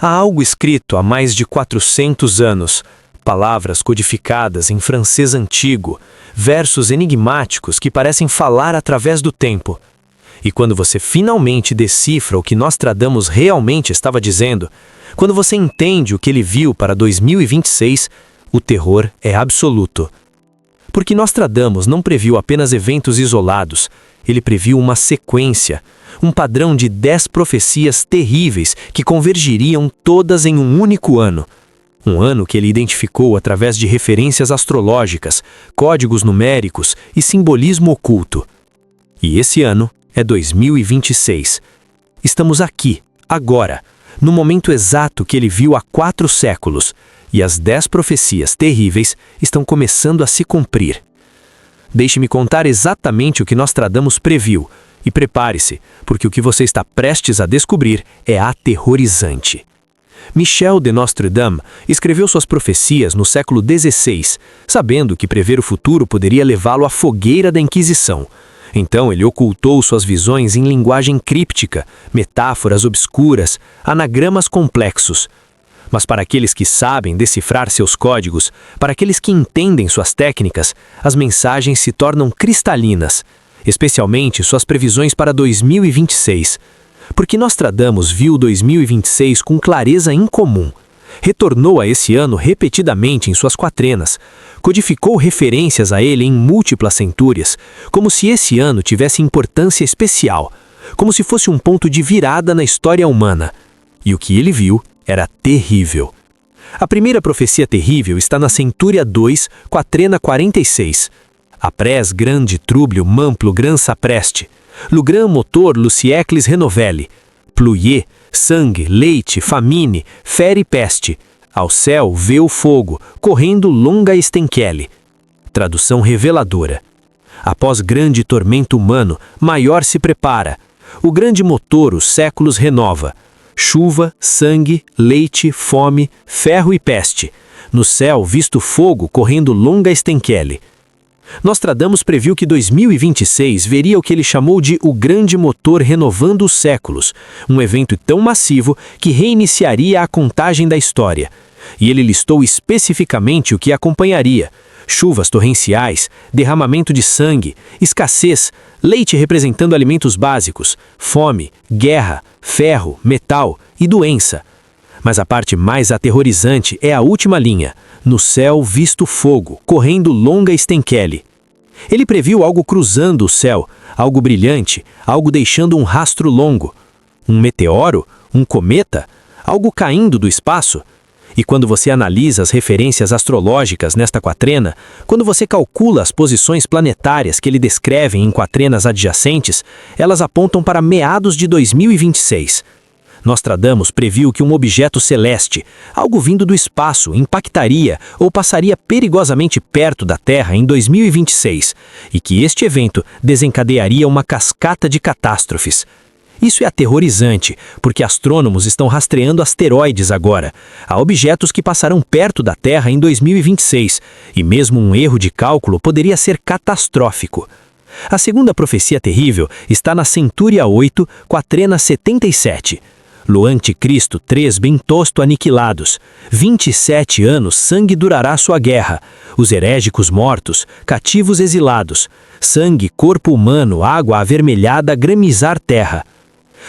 Há algo escrito há mais de 400 anos, palavras codificadas em francês antigo, versos enigmáticos que parecem falar através do tempo. E quando você finalmente decifra o que Nostradamus realmente estava dizendo, quando você entende o que ele viu para 2026, o terror é absoluto. Porque Nostradamus não previu apenas eventos isolados, ele previu uma sequência, um padrão de 10 profecias terríveis que convergiriam todas em um único ano. Um ano que ele identificou através de referências astrológicas, códigos numéricos e simbolismo oculto. E esse ano é 2026. Estamos aqui, agora, no momento exato que ele viu há 4 séculos, e as 10 profecias terríveis estão começando a se cumprir. Deixe-me contar exatamente o que Nostradamus previu, e prepare-se, porque o que você está prestes a descobrir é aterrorizante. Michel de Nostredame escreveu suas profecias no século XVI, sabendo que prever o futuro poderia levá-lo à fogueira da Inquisição. Então ele ocultou suas visões em linguagem críptica, metáforas obscuras, anagramas complexos. Mas para aqueles que sabem decifrar seus códigos, para aqueles que entendem suas técnicas, as mensagens se tornam cristalinas, especialmente suas previsões para 2026. Porque Nostradamus viu 2026 com clareza incomum. Retornou a esse ano repetidamente em suas quaternas, codificou referências a ele em múltiplas centúrias, como se esse ano tivesse importância especial, como se fosse um ponto de virada na história humana. E o que ele viu era terrível. A primeira profecia terrível está na Centúria 2, quatrena 46. Apres grande trúblio mamplo gran sapreste, lugran motor lucieclis renovelli, pluie, sangue, leite, famine, fere peste, ao céu vê o fogo, correndo longa estenquele. Tradução reveladora. Após grande tormento humano, maior se prepara. O grande motor os séculos renova. Chuva, sangue, leite, fome, ferro e peste. No céu visto fogo, correndo longa estenquele. Nostradamus previu que 2026 veria o que ele chamou de o grande motor renovando os séculos, um evento tão massivo que reiniciaria a contagem da história. E ele listou especificamente o que acompanharia: chuvas torrenciais, derramamento de sangue, escassez, leite representando alimentos básicos, fome, guerra, ferro, metal e doença. Mas a parte mais aterrorizante é a última linha: no céu visto fogo, correndo longa estenquele. Ele previu algo cruzando o céu, algo brilhante, algo deixando um rastro longo. Um meteoro? Um cometa? Algo caindo do espaço? E quando você analisa as referências astrológicas nesta quatrena, quando você calcula as posições planetárias que ele descreve em quatrenas adjacentes, elas apontam para meados de 2026. Nostradamus previu que um objeto celeste, algo vindo do espaço, impactaria ou passaria perigosamente perto da Terra em 2026, e que este evento desencadearia uma cascata de catástrofes. Isso é aterrorizante, porque astrônomos estão rastreando asteroides agora. Há objetos que passarão perto da Terra em 2026, e mesmo um erro de cálculo poderia ser catastrófico. A segunda profecia terrível está na Centúria 8, quatrena 77. Lo anticristo 3 bem tosto aniquilados. 27 anos sangue durará sua guerra. Os herégicos mortos, cativos exilados. Sangue, corpo humano, água avermelhada, gramizar terra.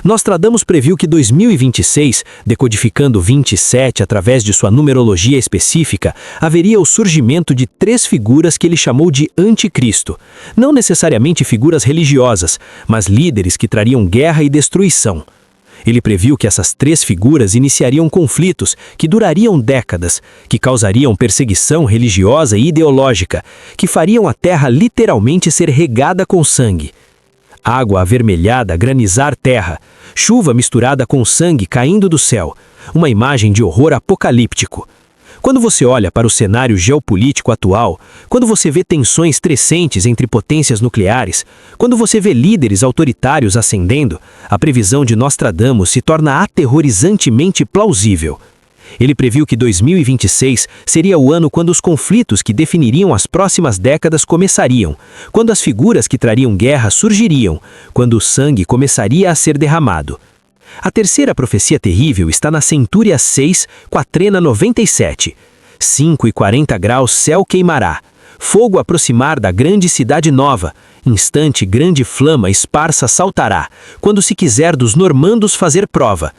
Nostradamus previu que 2026, decodificando 27 através de sua numerologia específica, haveria o surgimento de 3 figuras que ele chamou de anticristo. Não necessariamente figuras religiosas, mas líderes que trariam guerra e destruição. Ele previu que essas 3 figuras iniciariam conflitos que durariam décadas, que causariam perseguição religiosa e ideológica, que fariam a terra literalmente ser regada com sangue. Água avermelhada, granizar terra, chuva misturada com sangue caindo do céu, uma imagem de horror apocalíptico. Quando você olha para o cenário geopolítico atual, quando você vê tensões crescentes entre potências nucleares, quando você vê líderes autoritários ascendendo, a previsão de Nostradamus se torna aterrorizantemente plausível. Ele previu que 2026 seria o ano quando os conflitos que definiriam as próximas décadas começariam, quando as figuras que trariam guerra surgiriam, quando o sangue começaria a ser derramado. A terceira profecia terrível está na Centúria 6, Quatrena 97. 5:40 graus céu queimará. Fogo aproximar da grande cidade nova. Instante grande flama esparsa saltará, quando se quiser dos normandos fazer prova.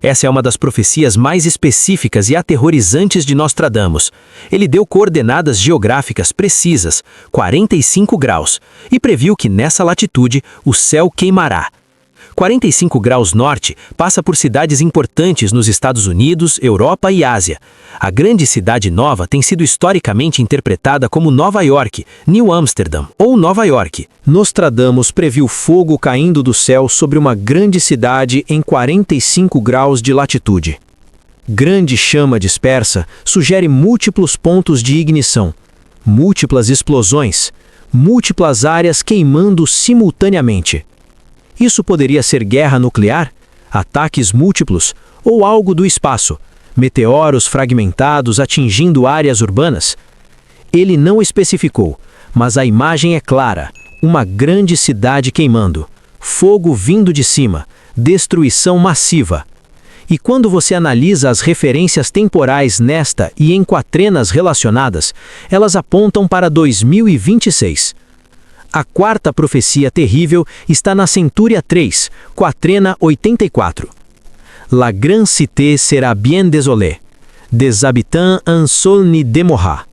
Essa é uma das profecias mais específicas e aterrorizantes de Nostradamus. Ele deu coordenadas geográficas precisas, 45 graus, e previu que nessa latitude o céu queimará. 45 graus norte passa por cidades importantes nos Estados Unidos, Europa e Ásia. A grande cidade nova tem sido historicamente interpretada como Nova York, New Amsterdam ou Nova York. Nostradamus previu fogo caindo do céu sobre uma grande cidade em 45 graus de latitude. Grande chama dispersa sugere múltiplos pontos de ignição, múltiplas explosões, múltiplas áreas queimando simultaneamente. Isso poderia ser guerra nuclear, ataques múltiplos ou algo do espaço, meteoros fragmentados atingindo áreas urbanas? Ele não especificou, mas a imagem é clara: uma grande cidade queimando, fogo vindo de cima, destruição massiva. E quando você analisa as referências temporais nesta e em quatrenas relacionadas, elas apontam para 2026. A quarta profecia terrível está na Centúria 3, Quatrena 84. La grande cité sera bien désolée. Des habitants un sol n'y demourra.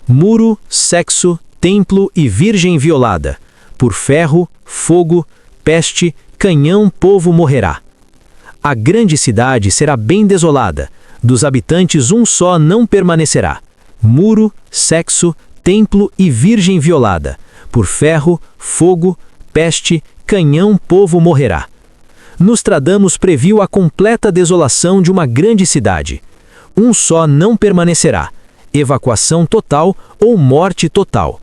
Muro, sexo, templo e virgem violada. Por ferro, fogo, peste, canhão povo morrerá. A grande cidade será bem desolada. Dos habitantes um só não permanecerá. Muro, sexo, templo e virgem violada. Por ferro, fogo, peste, canhão povo morrerá. Nostradamus previu a completa desolação de uma grande cidade. Um só não permanecerá. Evacuação total ou morte total.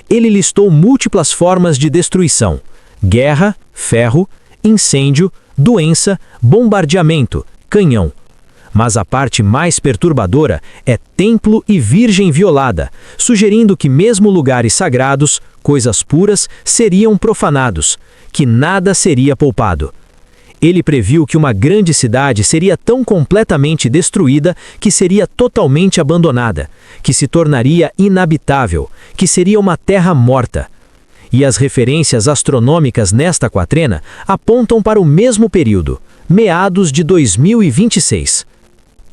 Ele listou múltiplas formas de destruição: guerra, ferro, incêndio, doença, bombardeamento, canhão. Mas a parte mais perturbadora é templo e virgem violada, sugerindo que mesmo lugares sagrados, coisas puras, seriam profanados, que nada seria poupado. Ele previu que uma grande cidade seria tão completamente destruída que seria totalmente abandonada, que se tornaria inabitável, que seria uma terra morta. E as referências astronômicas nesta quatrena apontam para o mesmo período, meados de 2026.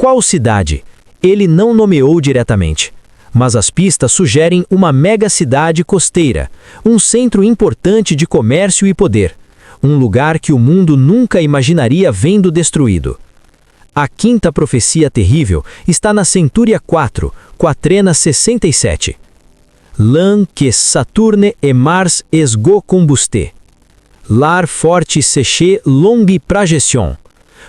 Qual cidade? Ele não nomeou diretamente, mas as pistas sugerem uma mega-cidade costeira, um centro importante de comércio e poder, um lugar que o mundo nunca imaginaria vendo destruído. A quinta profecia terrível está na Centúria 4, Quatrena 67. L'an que Saturne et Mars esgo combusté. Lar forte séché longue projection.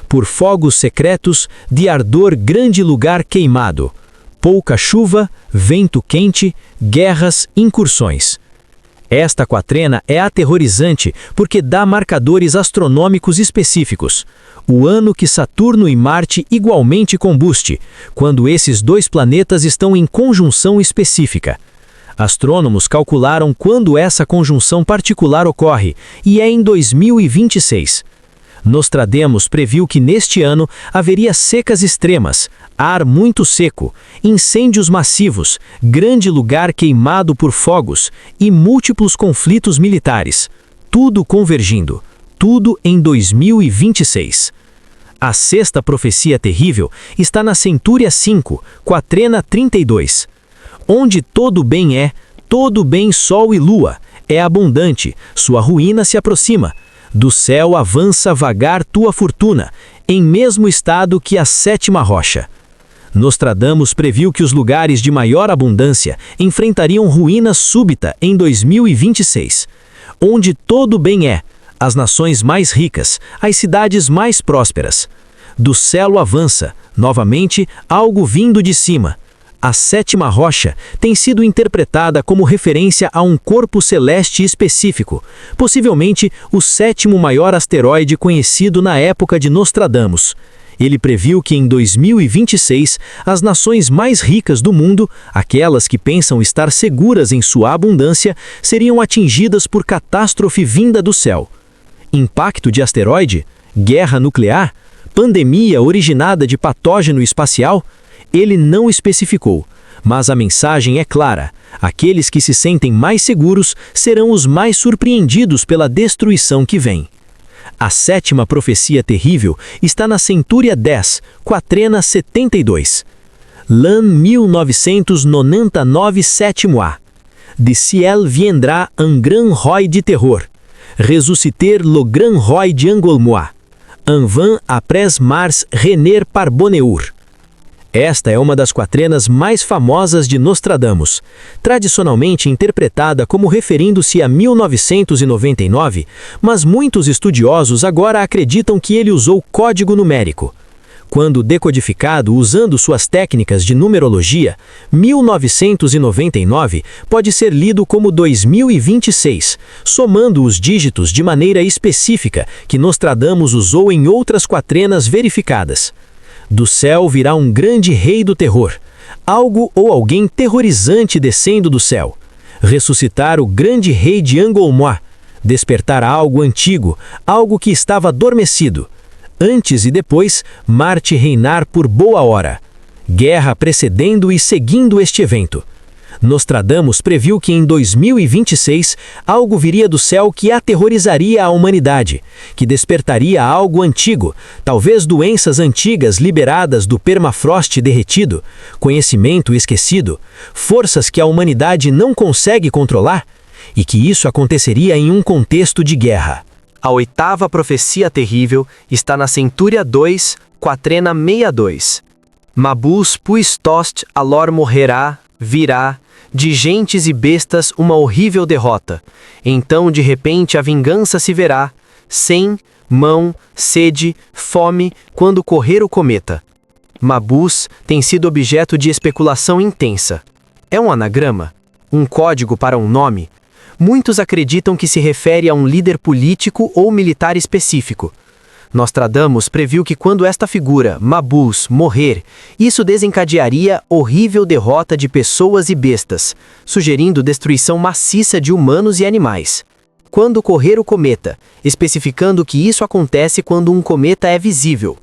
Por fogos secretos, de ardor grande lugar queimado. Pouca chuva, vento quente, guerras, incursões. Esta quatrena é aterrorizante porque dá marcadores astronômicos específicos. O ano que Saturno e Marte igualmente combuste, quando esses dois planetas estão em conjunção específica. Astrônomos calcularam quando essa conjunção particular ocorre, e é em 2026. Nostradamus previu que neste ano haveria secas extremas, ar muito seco, incêndios massivos, grande lugar queimado por fogos e múltiplos conflitos militares. Tudo convergindo, tudo em 2026. A sexta profecia terrível está na Centúria 5, Quatrena 32. Onde todo bem é, todo bem sol e lua, é abundante, sua ruína se aproxima. Do céu avança vagar tua fortuna, em mesmo estado que a sétima rocha. Nostradamus previu que os lugares de maior abundância enfrentariam ruína súbita em 2026. Onde todo bem é, as nações mais ricas, as cidades mais prósperas. Do céu avança, novamente, algo vindo de cima. A sétima rocha tem sido interpretada como referência a um corpo celeste específico, possivelmente o sétimo maior asteroide conhecido na época de Nostradamus. Ele previu que em 2026, as nações mais ricas do mundo, aquelas que pensam estar seguras em sua abundância, seriam atingidas por catástrofe vinda do céu. Impacto de asteroide? Guerra nuclear? Pandemia originada de patógeno espacial? Ele não especificou, mas a mensagem é clara: aqueles que se sentem mais seguros serão os mais surpreendidos pela destruição que vem. A sétima profecia terrível está na Centúria 10, Quatrena 72. L'an 1999 7a. De ciel viendra un grand roi de terror. Ressusciter le grand roi de Angolmois. En vain après Mars René Parboneur. Esta é uma das quaternas mais famosas de Nostradamus, tradicionalmente interpretada como referindo-se a 1999, mas muitos estudiosos agora acreditam que ele usou código numérico. Quando decodificado usando suas técnicas de numerologia, 1999 pode ser lido como 2026, somando os dígitos de maneira específica que Nostradamus usou em outras quaternas verificadas. Do céu virá um grande rei do terror, algo ou alguém terrorizante descendo do céu. Ressuscitar o grande rei de Angolmois, despertar algo antigo, algo que estava adormecido. Antes e depois, Marte reinar por boa hora. Guerra precedendo e seguindo este evento. Nostradamus previu que em 2026 algo viria do céu que aterrorizaria a humanidade, que despertaria algo antigo, talvez doenças antigas liberadas do permafrost derretido, conhecimento esquecido, forças que a humanidade não consegue controlar, e que isso aconteceria em um contexto de guerra. A oitava profecia terrível está na Centúria 2, Quatrena 62. Mabus puis tost alor morrerá, virá, de gentes e bestas uma horrível derrota. Então de repente a vingança se verá, sem, mão, sede, fome, quando correr o cometa. Mabus tem sido objeto de especulação intensa. É um anagrama? Um código para um nome? Muitos acreditam que se refere a um líder político ou militar específico. Nostradamus previu que quando esta figura, Mabus, morrer, isso desencadearia horrível derrota de pessoas e bestas, sugerindo destruição maciça de humanos e animais. Quando correr o cometa, especificando que isso acontece quando um cometa é visível.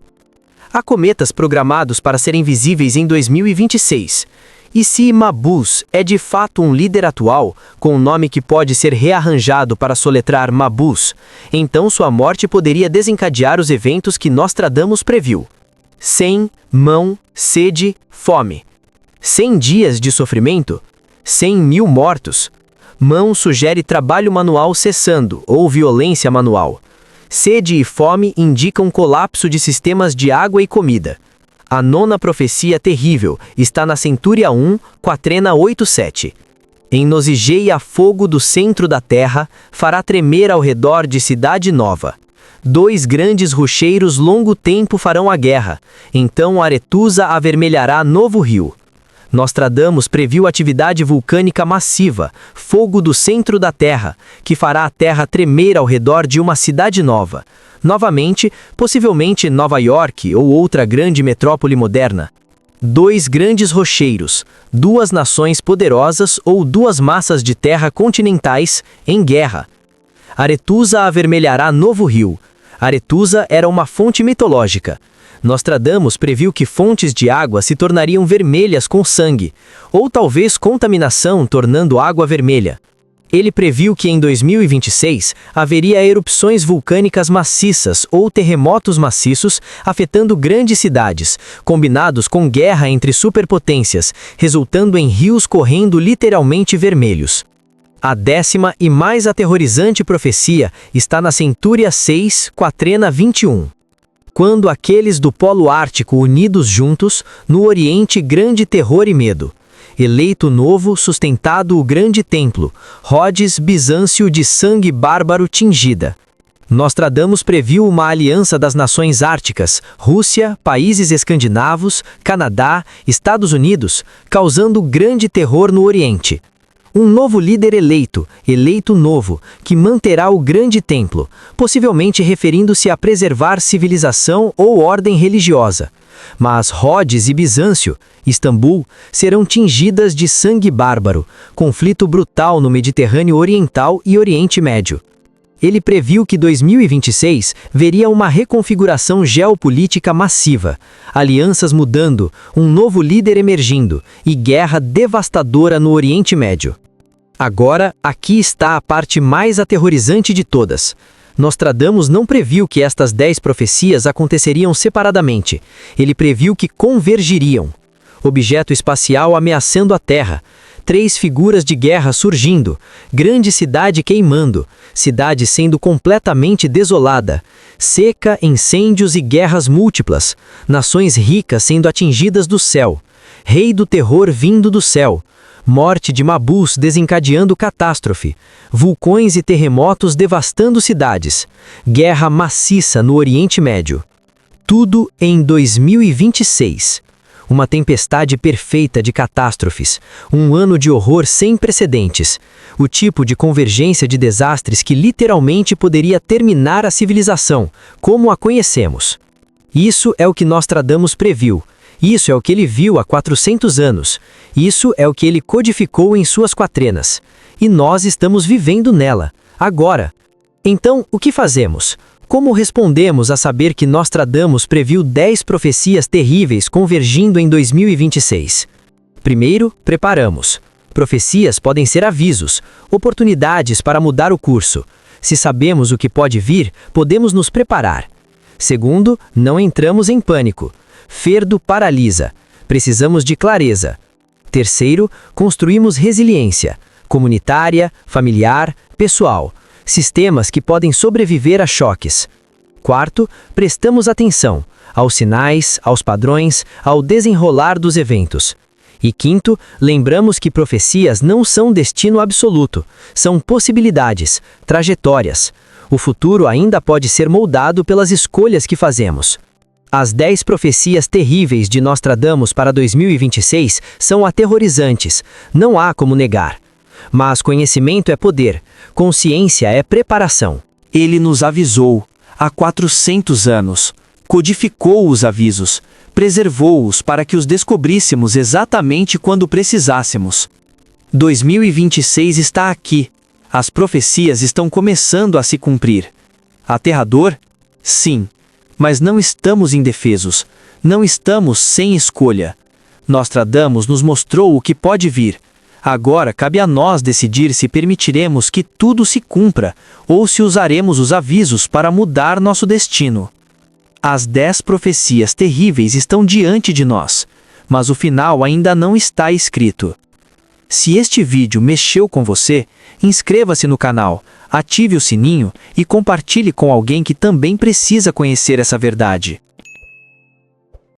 Há cometas programados para serem visíveis em 2026. E se Mabus é de fato um líder atual, com um nome que pode ser rearranjado para soletrar Mabus, então sua morte poderia desencadear os eventos que Nostradamus previu. 100, mão, sede, fome. 100 dias de sofrimento? 100.000 mortos? Mão sugere trabalho manual cessando, ou violência manual. Sede e fome indicam colapso de sistemas de água e comida. A nona profecia terrível está na Centúria 1, Quatrena 87. Enosigei a fogo do centro da terra, fará tremer ao redor de cidade nova. 2 grandes rocheiros longo tempo farão a guerra, então Aretusa avermelhará novo rio. Nostradamus previu atividade vulcânica massiva, fogo do centro da terra, que fará a terra tremer ao redor de uma cidade nova. Novamente, possivelmente Nova York ou outra grande metrópole moderna. 2 grandes rocheiros, 2 nações poderosas ou 2 massas de terra continentais em guerra. Aretusa avermelhará novo rio. Aretusa era uma fonte mitológica. Nostradamus previu que fontes de água se tornariam vermelhas com sangue, ou talvez contaminação tornando água vermelha. Ele previu que em 2026 haveria erupções vulcânicas maciças ou terremotos maciços afetando grandes cidades, combinados com guerra entre superpotências, resultando em rios correndo literalmente vermelhos. A 10ª e mais aterrorizante profecia está na Centúria 6, Quatrena 21. Quando aqueles do Polo Ártico unidos juntos, no Oriente grande terror e medo. Eleito novo, sustentado o grande templo, Rhodes Bizâncio de sangue bárbaro tingida. Nostradamus previu uma aliança das nações árticas, Rússia, países escandinavos, Canadá, Estados Unidos, causando grande terror no Oriente. Um novo líder eleito novo, que manterá o grande templo, possivelmente referindo-se a preservar civilização ou ordem religiosa. Mas Rhodes e Bizâncio, Istambul, serão tingidas de sangue bárbaro, conflito brutal no Mediterrâneo Oriental e Oriente Médio. Ele previu que 2026 veria uma reconfiguração geopolítica massiva, alianças mudando, um novo líder emergindo e guerra devastadora no Oriente Médio. Agora, aqui está a parte mais aterrorizante de todas. Nostradamus não previu que estas 10 profecias aconteceriam separadamente. Ele previu que convergiriam. Objeto espacial ameaçando a Terra, 3 figuras de guerra surgindo, grande cidade queimando, cidade sendo completamente desolada, seca, incêndios e guerras múltiplas, nações ricas sendo atingidas do céu, rei do terror vindo do céu, morte de Mabus desencadeando catástrofe, vulcões e terremotos devastando cidades, guerra maciça no Oriente Médio. Tudo em 2026. Uma tempestade perfeita de catástrofes, um ano de horror sem precedentes, o tipo de convergência de desastres que literalmente poderia terminar a civilização, como a conhecemos. Isso é o que Nostradamus previu, isso é o que ele viu há 400 anos, isso é o que ele codificou em suas quaternas, e nós estamos vivendo nela, agora. Então, o que fazemos? Como respondemos a saber que Nostradamus previu 10 profecias terríveis convergindo em 2026? Primeiro, preparamos. Profecias podem ser avisos, oportunidades para mudar o curso. Se sabemos o que pode vir, podemos nos preparar. Segundo, não entramos em pânico. Ferdo paralisa. Precisamos de clareza. Terceiro, construímos resiliência, comunitária, familiar, pessoal. Sistemas que podem sobreviver a choques. Quarto, prestamos atenção aos sinais, aos padrões, ao desenrolar dos eventos. E quinto, lembramos que profecias não são destino absoluto, são possibilidades, trajetórias. O futuro ainda pode ser moldado pelas escolhas que fazemos. As 10 profecias terríveis de Nostradamus para 2026 são aterrorizantes, não há como negar. Mas conhecimento é poder, consciência é preparação. Ele nos avisou, há 400 anos, codificou os avisos, preservou-os para que os descobríssemos exatamente quando precisássemos. 2026 está aqui. As profecias estão começando a se cumprir. Aterrador? Sim. Mas não estamos indefesos. Não estamos sem escolha. Nostradamus nos mostrou o que pode vir. Agora cabe a nós decidir se permitiremos que tudo se cumpra ou se usaremos os avisos para mudar nosso destino. As 10 profecias terríveis estão diante de nós, mas o final ainda não está escrito. Se este vídeo mexeu com você, inscreva-se no canal, ative o sininho e compartilhe com alguém que também precisa conhecer essa verdade.